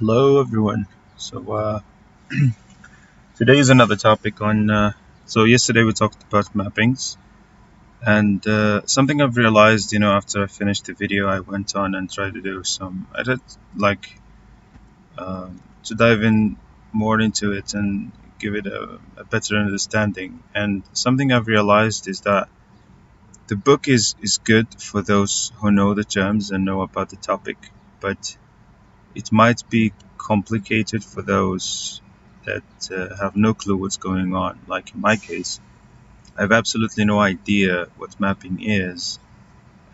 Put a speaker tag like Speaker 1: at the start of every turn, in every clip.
Speaker 1: Hello, everyone. Today is another topic on. Yesterday we talked about mappings, and something I've realized, after I finished the video, I went on and tried to do some. I did like to dive in more into it and give it a better understanding. And something I've realized is that the book is good for those who know the terms and know about the topic, but it might be complicated for those that have no clue what's going on. Like in my case, I have absolutely no idea what mapping is,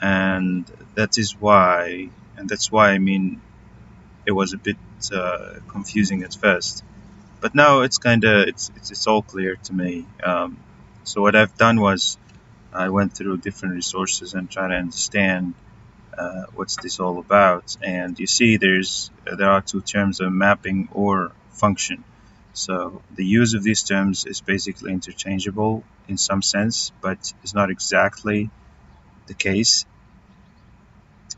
Speaker 1: and that is why, and that's why I mean it was a bit confusing at first. But now it's kind of it's all clear to me. So what I've done was I went through different resources and try to understand what's this all about. And you see there are two terms of mapping or function. So the use of these terms is basically interchangeable in some sense, but it's not exactly the case.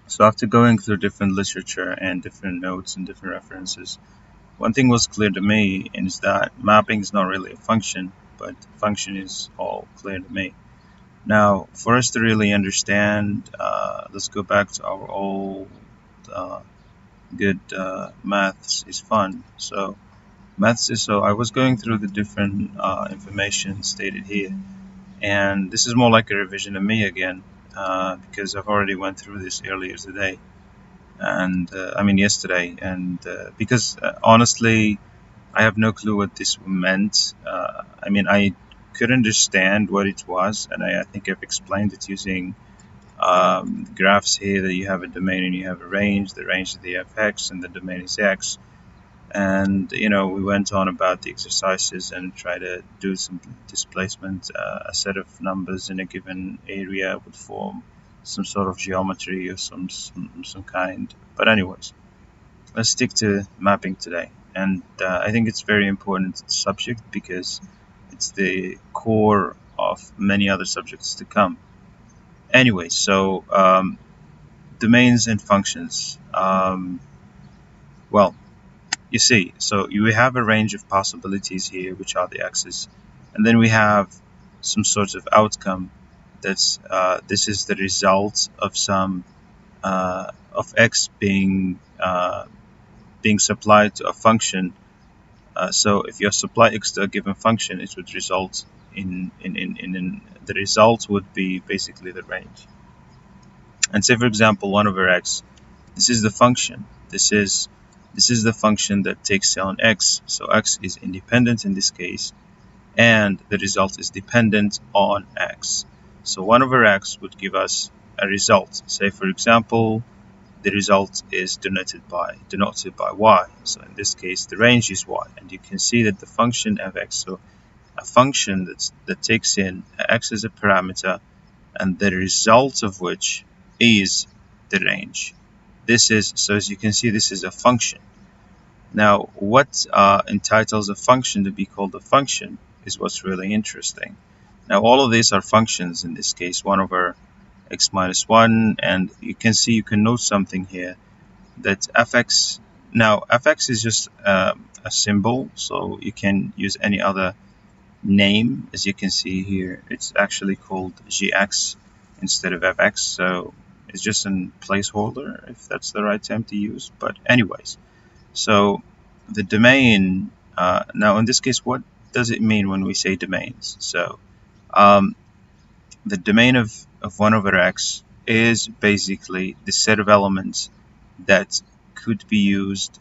Speaker 1: So after going through different literature and different notes and different references, one thing was clear to me is that mapping is not really a function, but function is all clear to me. Now, for us to really understand, let's go back to our old uh, good maths is fun. So I was going through the different information stated here, and this is more like a revision of me again, because I've already went through this earlier today, and I mean yesterday, and because honestly, I have no clue what this meant. I mean, I could understand what it was, and I think I've explained it using graphs here that you have a domain and you have a range. The range is the fx and the domain is x. And we went on about the exercises and try to do some displacement. A set of numbers in a given area would form some sort of geometry of some kind. But anyways, let's stick to mapping today. And I think it's very important subject because it's the core of many other subjects to come. Anyway, domains and functions. Well, you see, so you have a range of possibilities here, which are the x's, and then we have some sort of outcome. That's this is the result of some of x being supplied to a function. So if you supply x to a given function, it would result in the result would be basically the range. And say, for example, 1 over x, this is the function. This is the function that takes on x. So x is independent in this case, and the result is dependent on x. So 1 over x would give us a result. Say, for example, the result is denoted by y. So in this case, the range is y, and you can see that the function of x. So a function that takes in x as a parameter, and the result of which is the range. So as you can see, this is a function. Now, what entitles a function to be called a function is what's really interesting. Now, all of these are functions in this case, 1 over x minus 1, and you can see, you can note something here, that fx, now fx is just a symbol, so you can use any other name. As you can see here, it's actually called gx instead of fx, so it's just a placeholder, if that's the right term to use. But anyways, so the domain, now in this case, what does it mean when we say domains? So the domain of 1 over x is basically the set of elements that could be used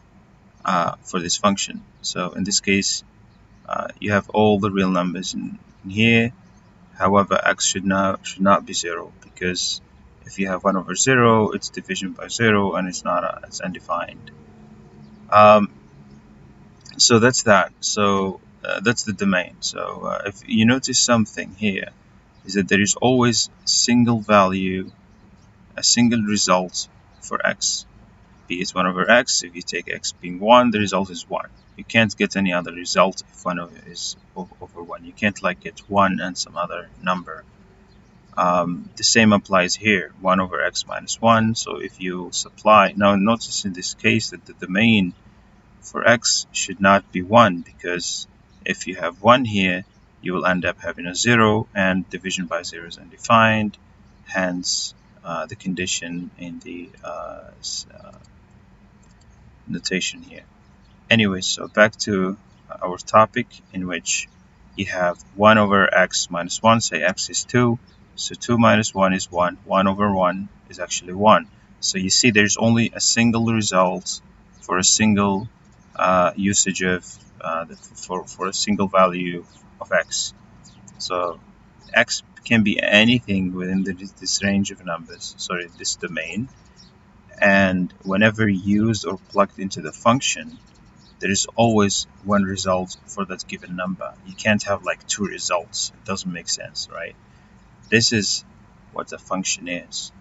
Speaker 1: for this function. So in this case, you have all the real numbers in here. However, x should not be 0, because if you have 1 over 0, it's division by 0, and it's undefined. So that's that. So that's the domain. So if you notice something here, is that there is always a single result for x. Be it 1 over x. If you take x being 1, the result is 1. You can't get any other result if 1 is over 1. You can't like get 1 and some other number. The same applies here, 1 over x minus 1. So if you supply, now notice in this case that the domain for x should not be 1, because if you have 1 here, you will end up having a 0, and division by 0 is undefined, hence the condition in the notation here. Anyway, so back to our topic, in which you have 1 over x minus 1, say x is 2, so 2 minus 1 is 1, 1 over 1 is actually 1. So you see there's only a single result for a single usage of for a single value of x. So x can be anything within this range of numbers, sorry, this domain, and whenever used or plugged into the function, there is always one result for that given number. You can't have like two results. It doesn't make sense, right? This is what a function is.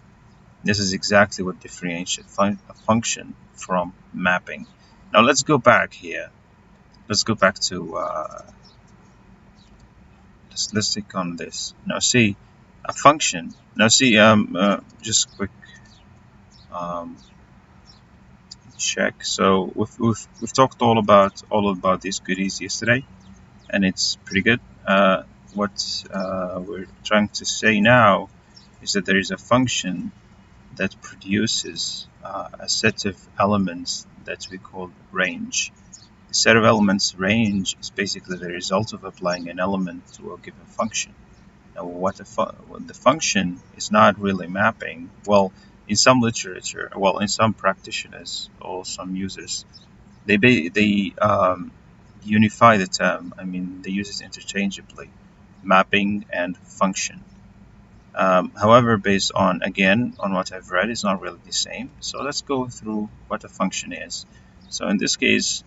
Speaker 1: This is exactly what differentiates a function from mapping. Now let's go back here. Let's go back to let's click on this. Now see a function. Now see just quick check. So we've talked all about these goodies yesterday, and it's pretty good. What we're trying to say now is that there is a function that produces a set of elements that we call range. The set of elements range is basically the result of applying an element to a given function. Now, what the function is not really mapping. Well, in some literature, well, in some practitioners or some users, they unify the term. I mean, they use it interchangeably, mapping and function. However, based on, again, on what I've read, it's not really the same. So let's go through what a function is. So in this case,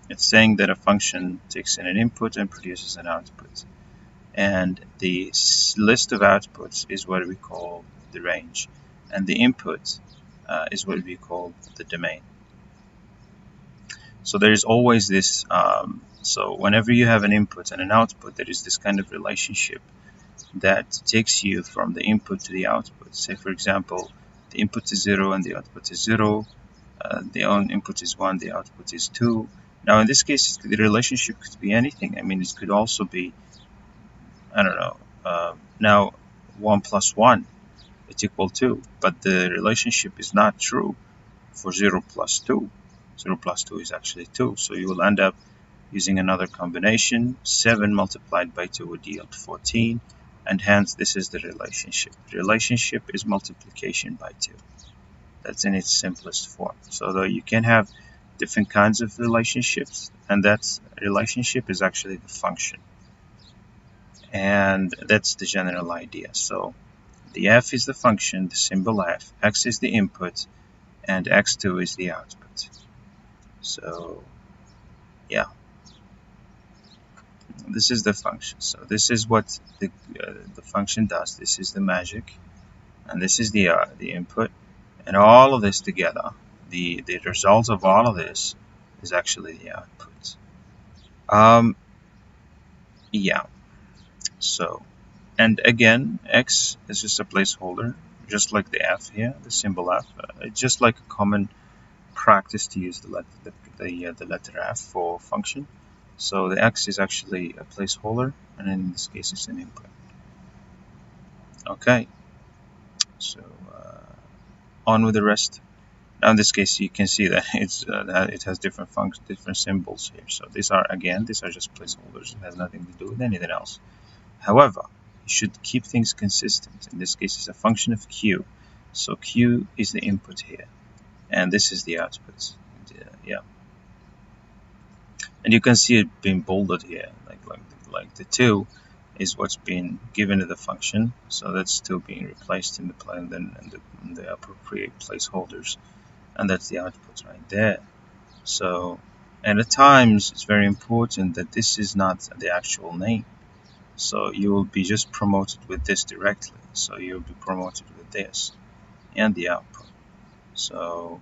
Speaker 1: it's saying that a function takes in an input and produces an output. And the list of outputs is what we call the range. And the input is what we call the domain. So there is always this, so whenever you have an input and an output, there is this kind of relationship that takes you from the input to the output. Say, for example, the input is 0 and the output is 0. The input is 1, the output is 2. Now, in this case, the relationship could be anything. I mean, it could also be, I don't know, now 1 plus 1 is equal 2, but the relationship is not true for 0 plus 2. 0 plus 2 is actually 2, so you will end up using another combination. 7 multiplied by 2 would yield 14, and hence this is the relationship. The relationship is multiplication by 2. That's in its simplest form. So though you can have different kinds of relationships, and that relationship is actually the function. And that's the general idea. So the f is the function, the symbol f, x is the input, and x2 is the output. So yeah, this is the function. So this is what the function does. This is the magic, and this is the input, and all of this together, the result of all of this is actually the output. Yeah. So, and again, x is just a placeholder, just like the f here, the symbol f. It's just like a common practice to use the letter f for function. So the x is actually a placeholder, and in this case it's an input. Okay, so on with the rest. Now in this case you can see that it has different functions, different symbols here. So these are just placeholders. It has nothing to do with anything else. However, you should keep things consistent. In this case, it's a function of q. So q is the input here, and this is the output. Yeah, and you can see it being bolded here, like the 2 is what's being given to the function. So that's still being replaced in the appropriate placeholders, and that's the output right there. So, and at times it's very important that this is not the actual name. So you will be just promoted with this directly. So you'll be promoted with this and the output. So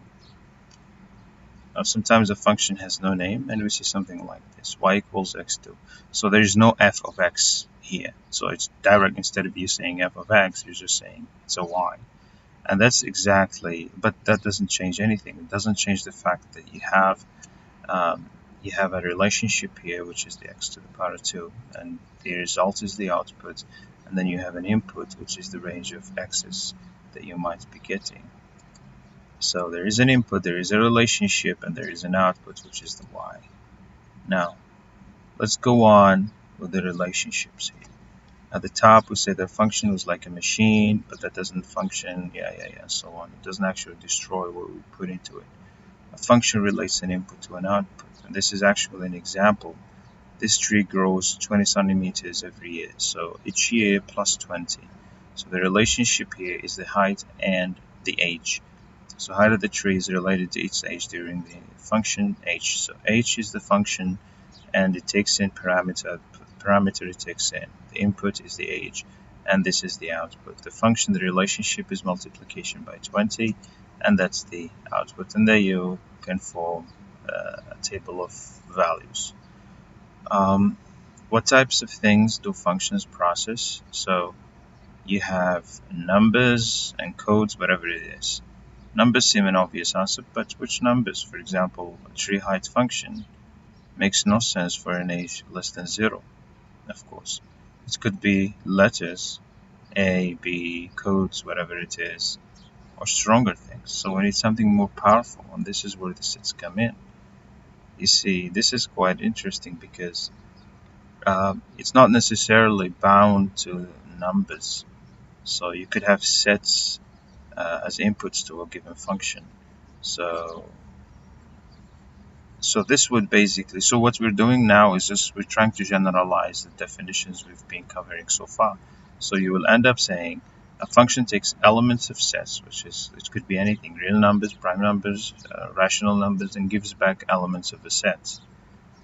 Speaker 1: sometimes a function has no name, and we see something like this: y equals x2. So there is no f of x here. So it's direct. Instead of you saying f of x, you're just saying it's a y. And that's exactly, but that doesn't change anything. It doesn't change the fact that you have you have a relationship here, which is the x to the power 2, and the result is the output, and then you have an input, which is the range of x's that you might be getting. So there is an input, there is a relationship, and there is an output, which is the y. Now, let's go on with the relationships here. At the top, we say the function was like a machine, but that doesn't function, so on. It doesn't actually destroy what we put into it. A function relates an input to an output, and this is actually an example. This tree grows 20 centimeters every year, so each year plus 20. So the relationship here is the height and the age. So height of the tree is related to its age during the function h. So h is the function, and it takes in parameter it takes in. The input is the age, and this is the output. The function, the relationship is multiplication by 20, and that's the output. And there you can form a table of values. What types of things do functions process? So you have numbers and codes, whatever it is. Numbers seem an obvious answer, but which numbers? For example, a tree height function makes no sense for an age less than 0, of course. It could be letters, A, B, codes, whatever it is, or stronger things. So we need something more powerful, and this is where the sets come in. You see, this is quite interesting because it's not necessarily bound to numbers. So you could have sets as inputs to a given function. So this would basically, so what we're doing now is just we're trying to generalize the definitions we've been covering so far. So you will end up saying a function takes elements of sets, it could be anything, real numbers, prime numbers, rational numbers, and gives back elements of a set.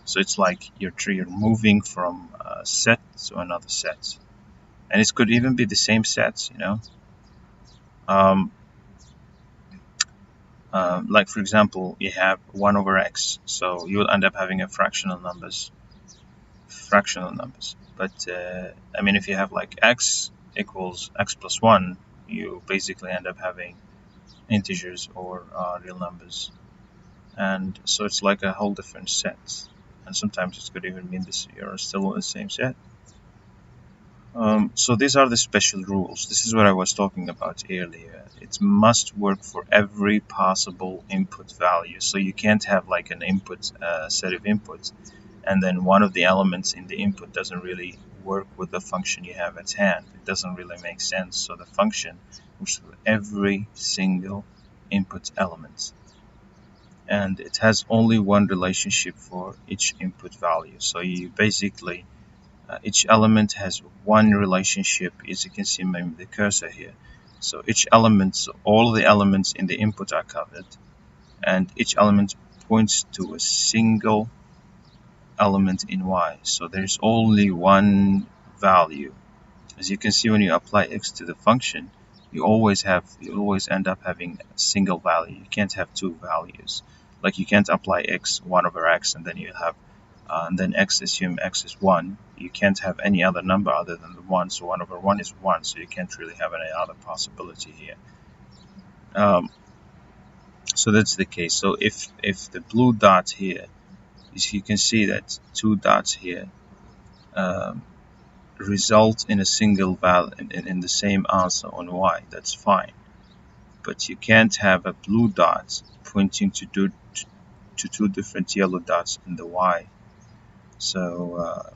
Speaker 1: So it's like you're moving from a set to another set, and it could even be the same sets, like for example, you have 1 over x, so you will end up having a fractional numbers. But I mean, if you have like x equals x plus 1, you basically end up having integers or real numbers, and so it's like a whole different set. And sometimes it could even mean this you're still in the same set. So these are the special rules. This is what I was talking about earlier. It must work for every possible input value. So you can't have like an input set of inputs, and then one of the elements in the input doesn't really work with the function you have at hand. It doesn't really make sense. So the function works with every single input element, and it has only one relationship for each input value. So you basically each element has one relationship, as you can see maybe the cursor here. So each element, so all the elements in the input are covered, and each element points to a single element in y. So there's only one value. As you can see, when you apply x to the function, you always end up having a single value. You can't have two values. Like you can't apply x 1 over x and then you have and then assume x is 1. You can't have any other number other than the 1, so 1 over 1 is 1, so you can't really have any other possibility here. So that's the case. So if the blue dot here, you can see that 2 dots here result in a single value in the same answer on y, that's fine. But you can't have a blue dot pointing to two different yellow dots in the y. So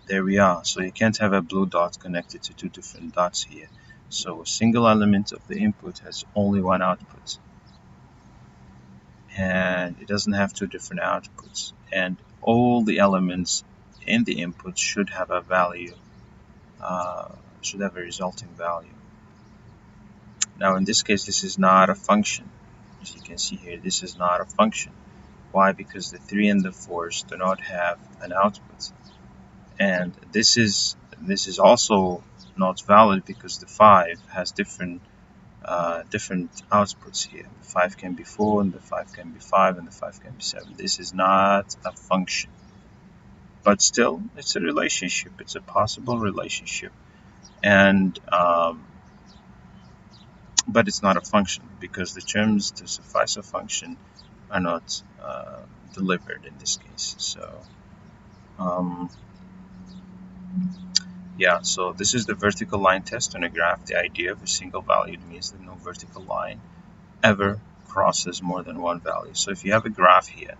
Speaker 1: there we are. So you can't have a blue dot connected to two different dots here. So a single element of the input has only one output, and it doesn't have two different outputs, and all the elements in the input should have a value, should have a resulting value. Now in this case, this is not a function. As you can see here, this is not a function. Why? Because the 3 and the 4s do not have an output, and this is also not valid because the 5 has different outputs here. The 5 can be 4, and the 5 can be 5, and the 5 can be 7. This is not a function, but still it's a relationship. It's a possible relationship, and but it's not a function because the terms to suffice a function are not delivered in this case. So yeah, so this is the vertical line test on a graph. The idea of a single value means that no vertical line ever crosses more than one value. So if you have a graph here,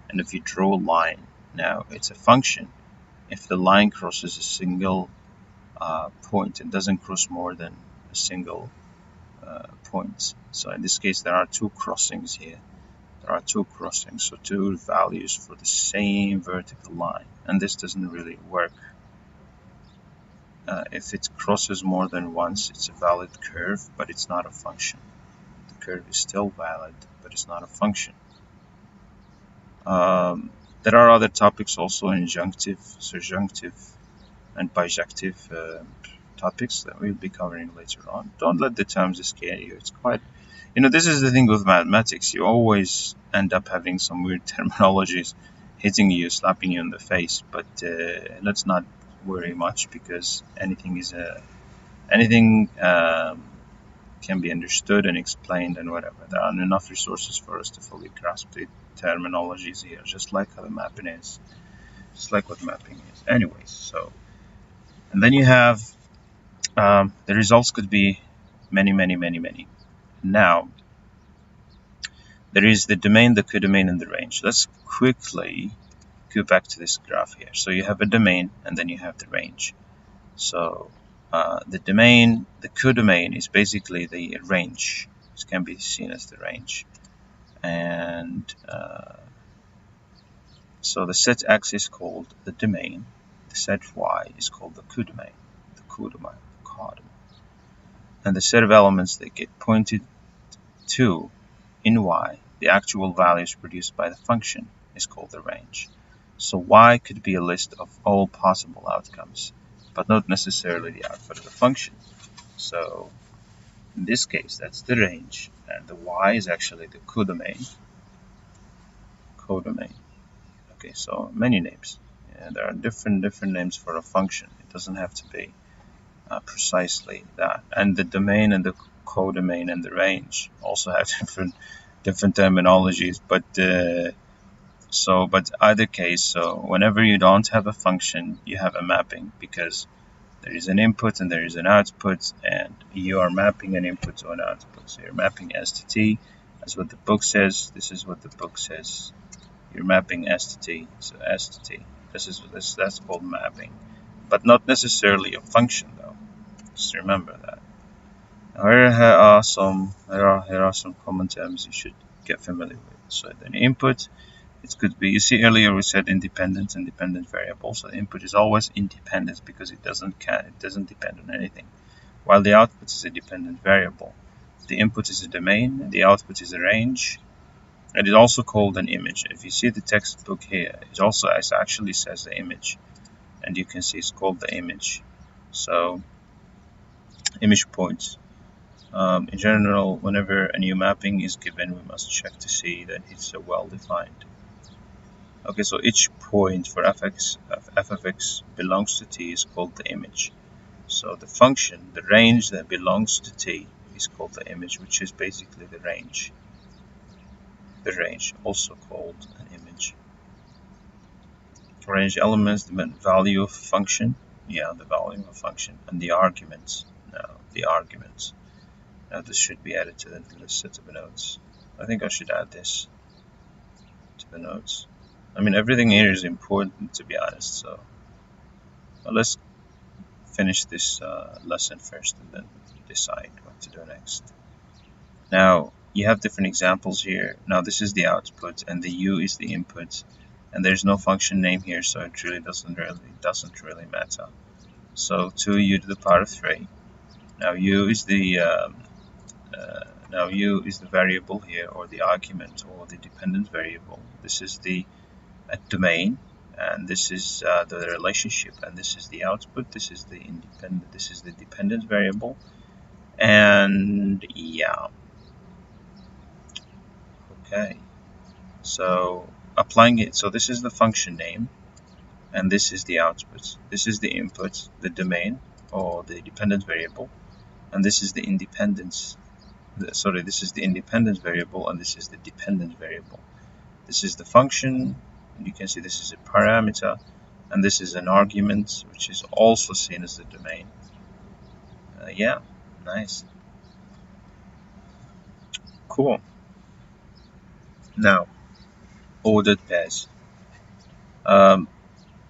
Speaker 1: and if you draw a line, now it's a function. If the line crosses a single point, it doesn't cross more than a single point. So in this case, there are two crossings here. There are two crossings, so two values for the same vertical line, and this doesn't really work. If it crosses more than once, it's a valid curve, but it's not a function. The curve is still valid, but it's not a function. There are other topics also, injunctive, surjunctive, and bijective topics that we'll be covering later on. Don't let the terms scare you. It's quite, this is the thing with mathematics. You always end up having some weird terminologies hitting you, slapping you in the face. But let's not worry much, because anything can be understood and explained and whatever. There are enough resources for us to fully grasp the terminologies here, just like how the mapping is, just like what mapping is. Anyways, so, and then you have the results could be many. Now, there is the domain, the codomain, and the range. Let's quickly go back to this graph here. So you have a domain, and then you have the range. So the domain, the codomain, is basically the range. This can be seen as the range. And so the set X is called the domain. The set Y is called the codomain. And the set of elements that get pointed to in Y, the actual values produced by the function, is called the range. So Y could be a list of all possible outcomes, but not necessarily the output of the function. So in this case, that's the range, and the Y is actually the codomain. Okay, so many names. And there are different names for a function. It doesn't have to be precisely that. And the domain and the codomain and the range also have different terminologies. But either case, so whenever you don't have a function, you have a mapping, because there is an input and there is an output, and you are mapping an input to an output. So you're mapping S to T. That's what the book says. This is what the book says. You're mapping S to T. So S to T. That's called mapping, but not necessarily a function, though. Just remember that. Now, here are some common terms you should get familiar with. So the input, it could be, you see earlier we said independent variable. So the input is always independent because it doesn't depend on anything, while the output is a dependent variable. The input is a domain, and the output is a range. It is also called an image. If you see the textbook here, it actually says the image, and you can see it's called the image. So image points. In general, whenever a new mapping is given, we must check to see that it's well defined. Okay, so each point for f of x belongs to t is called the image. So the function, the range that belongs to t, is called the image, which is basically the range. The range, also called an image. Range elements, the value of function, the value of a function, and the arguments. Now, the arguments. Now, this should be added to the set of notes. I think I should add this to the notes. I mean, everything here is important, to be honest. So, let's finish this lesson first, and then decide what to do next. Now, you have different examples here. Now, this is the output, and the u is the input, and there's no function name here, so it really doesn't really matter. So 2u to the power of 3. Now u is the variable here, or the argument, or the dependent variable. This is the domain, and this is the relationship, and this is the output. This is the dependent variable, and okay. So applying it, so this is the function name, and this is the output. This is the input, the domain, or the dependent variable, and this is the independence. This is the independent variable, and this is the dependent variable. This is the function, and you can see this is a parameter, and this is an argument, which is also seen as the domain. Yeah, nice. Cool. Now, ordered pairs.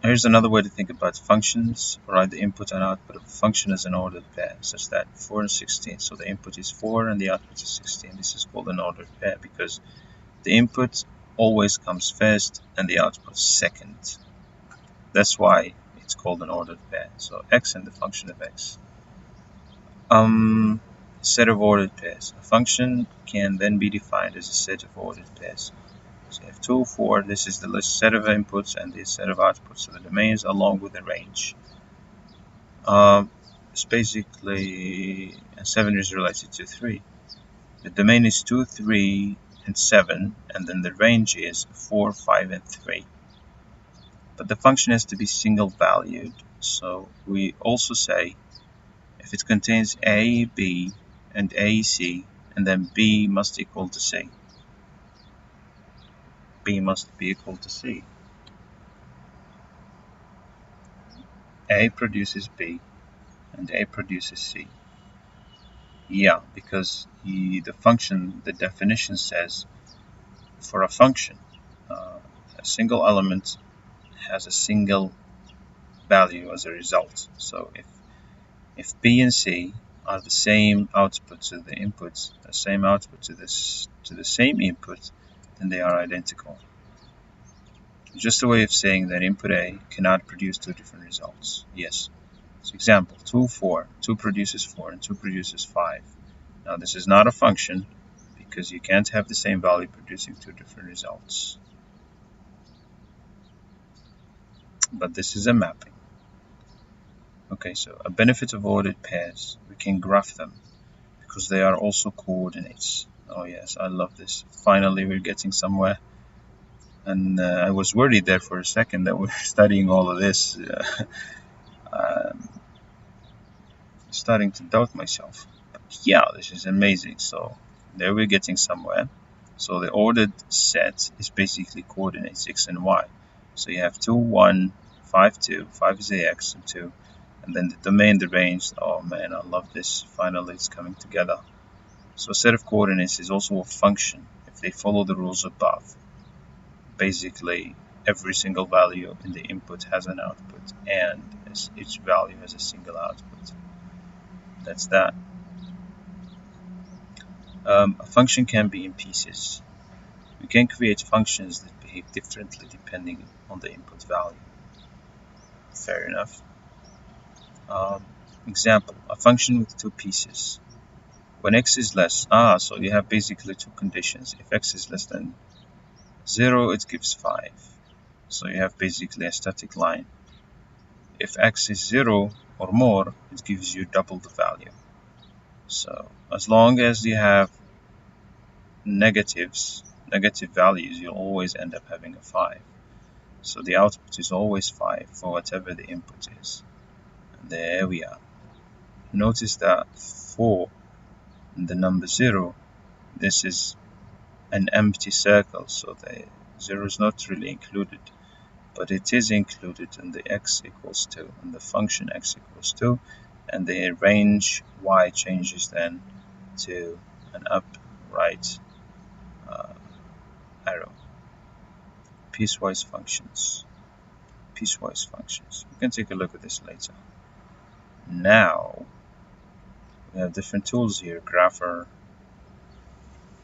Speaker 1: Here's another way to think about functions. Write the input and output of a function as an ordered pair, such that 4 and 16. So the input is 4 and the output is 16. This is called an ordered pair because the input always comes first and the output second. That's why it's called an ordered pair. So x and the function of x. Set of ordered pairs. A function can then be defined as a set of ordered pairs. So you have 2, 4, this is the list set of inputs and the set of outputs, so the domains along with the range. It's basically 7 is related to 3. The domain is 2, 3, and 7, and then the range is 4, 5, and 3. But the function has to be single valued, so we also say if it contains a, b, and a, c, and then b must equal to c. B must be equal to C. A produces B and A produces C. Yeah, because the function, the definition says for a function, a single element has a single value as a result. So if B and C are the same output to the inputs, the same output to the same input, then they are identical. Just a way of saying that input A cannot produce two different results. Yes. So example, 2, 4. 2 produces 4 and 2 produces 5. Now this is not a function because you can't have the same value producing two different results. But this is a mapping. Okay, so a benefit of ordered pairs, we can graph them because they are also coordinates. Oh yes, I love this. Finally we're getting somewhere. And I was worried there for a second that we're studying all of this. Starting to doubt myself. But yeah, this is amazing. So there we're getting somewhere. So the ordered set is basically coordinates x and y. So you have 2, 1, 5, 2. 5 is the x and 2. And then the domain, the range. Oh man, I love this. Finally, it's coming together. So a set of coordinates is also a function if they follow the rules above. Basically, every single value in the input has an output, and each value has a single output. That's that. A function can be in pieces. We can create functions that behave differently depending on the input value. Fair enough. Example, a function with 2 pieces. When x is less, so you have basically 2 conditions. If x is less than 0, it gives 5. So you have basically a static line. If x is 0 or more, it gives you double the value. So as long as you have negative values, you'll always end up having a 5. So the output is always 5 for whatever the input is. And there we are. Notice that for the number 0, this is an empty circle, so the 0 is not really included, but it is included in the x equals 2, and the function x equals 2, and the range y changes then to an up, right arrow. Piecewise functions. We can take a look at this later. Now we have different tools here. Grapher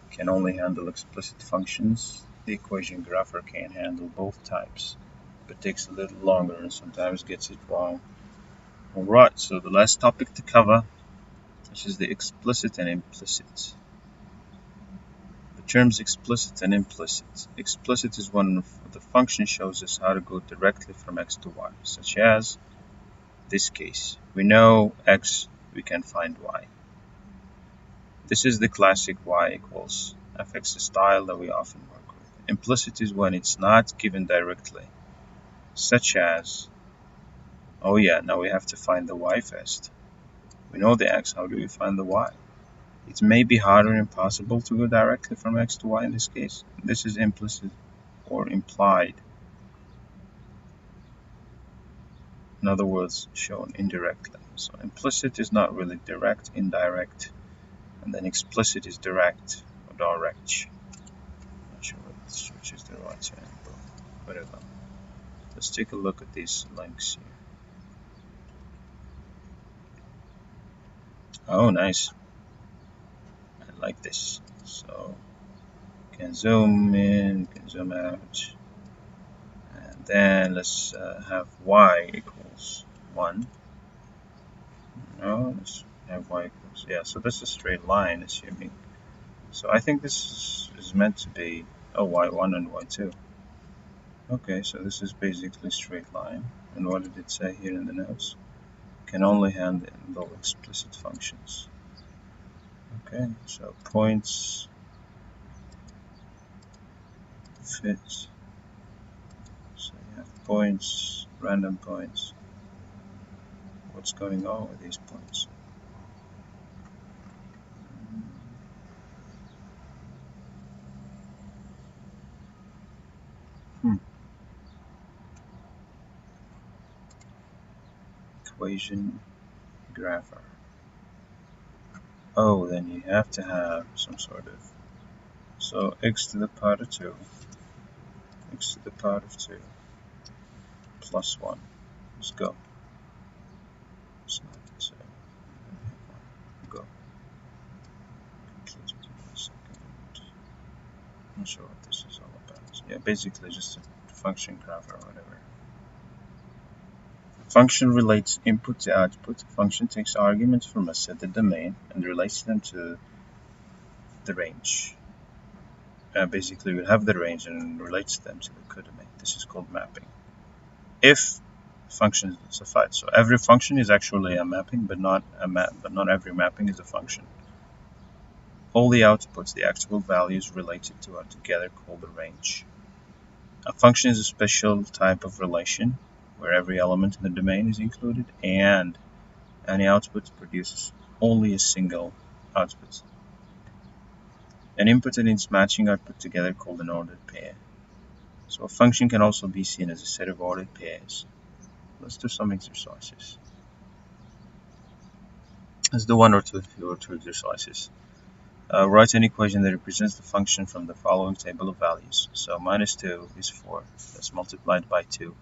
Speaker 1: can only handle explicit functions. The equation grapher can handle both types, but takes a little longer and sometimes gets it wrong. Alright, so the last topic to cover, which is the explicit and implicit. The terms explicit and implicit. Explicit is when the function shows us how to go directly from x to y, such as this case. We know x, we can find y. This is the classic y equals fx style that we often work with. Implicit is when it's not given directly, such as, oh yeah, now we have to find the y first. We know the x, how do we find the y? It may be hard or impossible to go directly from x to y in this case. This is implicit. or implied. In other words, shown indirectly. So implicit is not really direct, indirect, and then explicit is direct or direct. Not sure which is the right hand, but whatever. Let's take a look at these links here. Oh, nice. I like this. So you can zoom in, you can zoom out, and then let's have y equals 1. No, let's have y equals, yeah, so this is a straight line, assuming. So I think this is meant to be, oh, y1 and y2. Okay, so this is basically straight line. And what did it say here in the notes? Can only handle explicit functions. Okay, so points fit. So you have points, random points. What's going on with these points? Equation grapher. Oh, then you have to have some sort of, so x to the power of 2, x to the power of 2 plus 1. Let's go. It's not go. Not sure what this is all about. Yeah, basically just a function graph or whatever. Function relates input to output. Function takes arguments from a set of domain and relates them to the range. Basically, we have the range and relates them to the codomain. This is called mapping. If functions suffice, so every function is actually a mapping, but not every mapping is a function. All the outputs, the actual values related to, are together called the range. A function is a special type of relation where every element in the domain is included and any output produces only a single output. An input and its matching are put together called an ordered pair. So a function can also be seen as a set of ordered pairs. Let's do some exercises. Let's do one or two exercises. Write an equation that represents the function from the following table of values. So minus 2 is 4. That's multiplied by 2.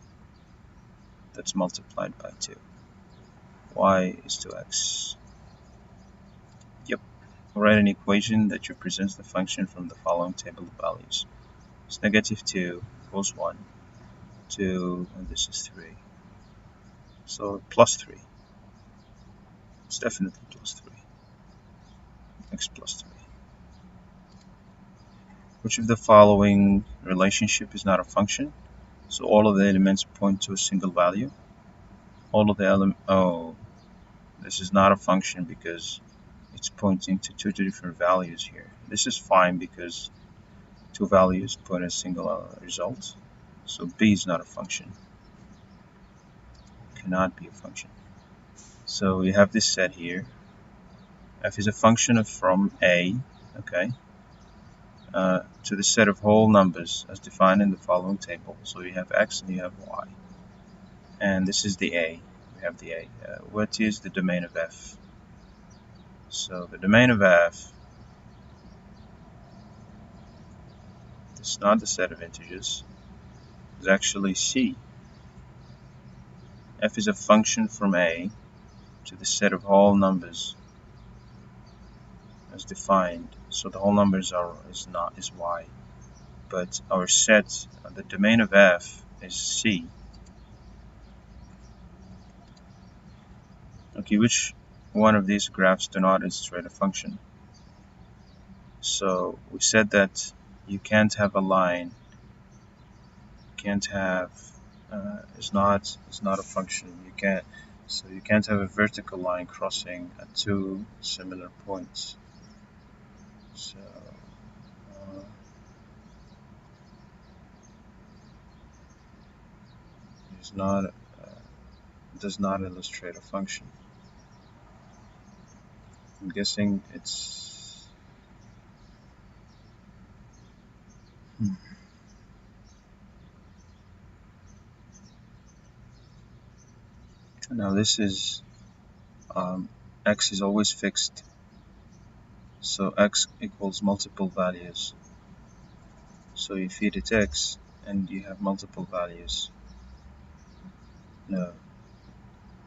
Speaker 1: That's multiplied by 2. Y is 2x. Yep. Write an equation that represents the function from the following table of values. It's negative 2 equals 1. 2, and this is 3. So plus 3. It's definitely plus 3. X plus 3. Which of the following relationship is not a function? So all of the elements point to a single value. All of the elements, oh, this is not a function because it's pointing to two different values here. This is fine because two values point a single result. So B is not a function. Cannot be a function. So we have this set here. F is a function of from A, okay, to the set of whole numbers as defined in the following table. So you have X and you have Y. And this is the A. We have the A. What is the domain of F? So the domain of F is not the set of integers. It's actually C. F is a function from A to the set of whole numbers as defined. So the whole numbers is Y. But our set, the domain of F is C. Okay, which one of these graphs do not illustrate a function? So we said that you can't have a line, can't have is not a function. You can't have a vertical line crossing at two similar points. So it's not does not illustrate a function. I'm guessing it's Now this is x is always fixed, so x equals multiple values. So you feed it x and you have multiple values. No,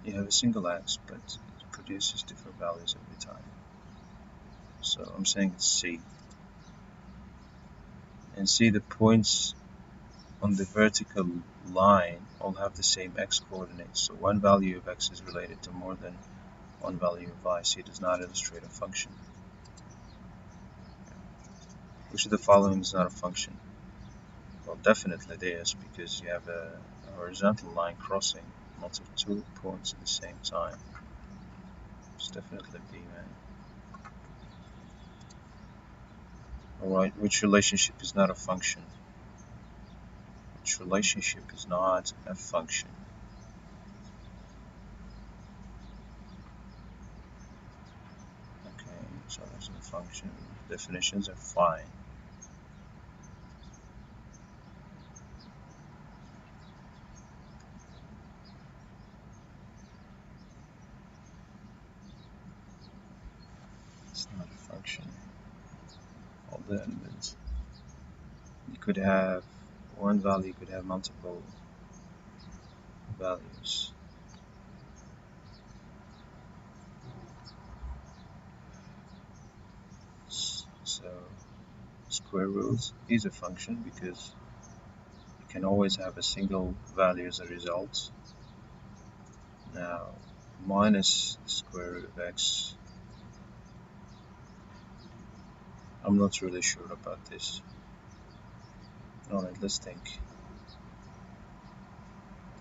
Speaker 1: you have a single x, but it produces different values every time. So I'm saying it's C. And see, the points on the vertical line all have the same x coordinates. So one value of x is related to more than one value of y. C does not illustrate a function. Which of the following is not a function? Well, definitely this, because you have a horizontal line crossing multiple points at the same time. It's definitely B, man. Alright, which relationship is not a function? Which relationship is not a function? Okay, so there's a function. Definitions are fine. It's not a function. All the elements. You could have one value, could have multiple values. So square root is a function because you can always have a single value as a result. Now minus the square root of x, I'm not really sure about this. Alright, let's think.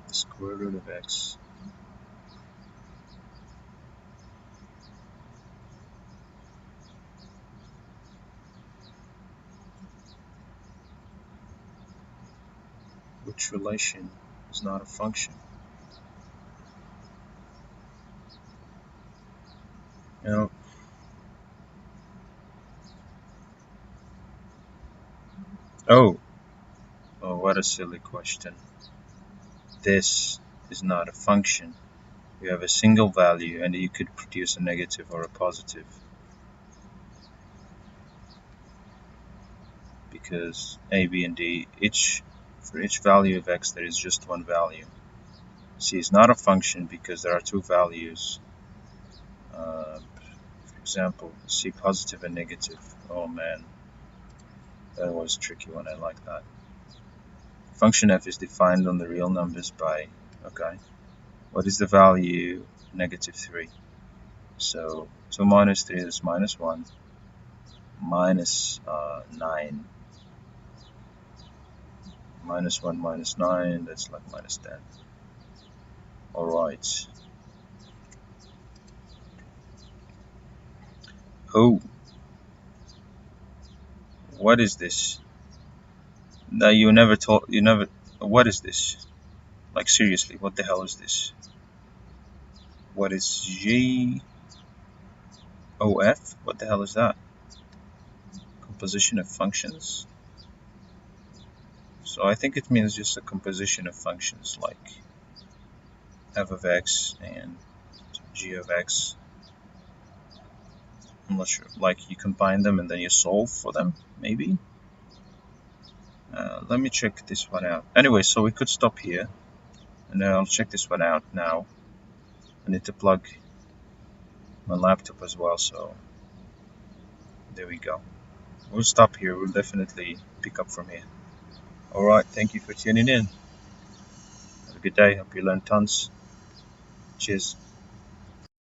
Speaker 1: The square root of x which relation is not a function? Now, oh, what a silly question. This is not a function. You have a single value and you could produce a negative or a positive. Because a, b, and d, for each value of x there is just one value. C is not a function because there are two values. For example, C positive and negative. Oh man, that was a tricky one. I like that. Function f is defined on the real numbers by, okay, what is the value? Negative 3. So 2 minus 3 is minus 1, minus 9. Minus 1 minus 9, that's like minus 10. Alright. Oh, what is this? That you never, what is this? Like seriously, what the hell is this? What is GOF? What the hell is that? Composition of functions? So I think it means just a composition of functions like f of x and g of x. I'm not sure, like you combine them and then you solve for them, maybe? Let me check this one out. Anyway, so we could stop here and then I'll check this one out now. I need to plug my laptop as well, so there we go. We'll stop here. We'll definitely pick up from here. Alright, thank you for tuning in. Have a good day. Hope you learned tons. Cheers.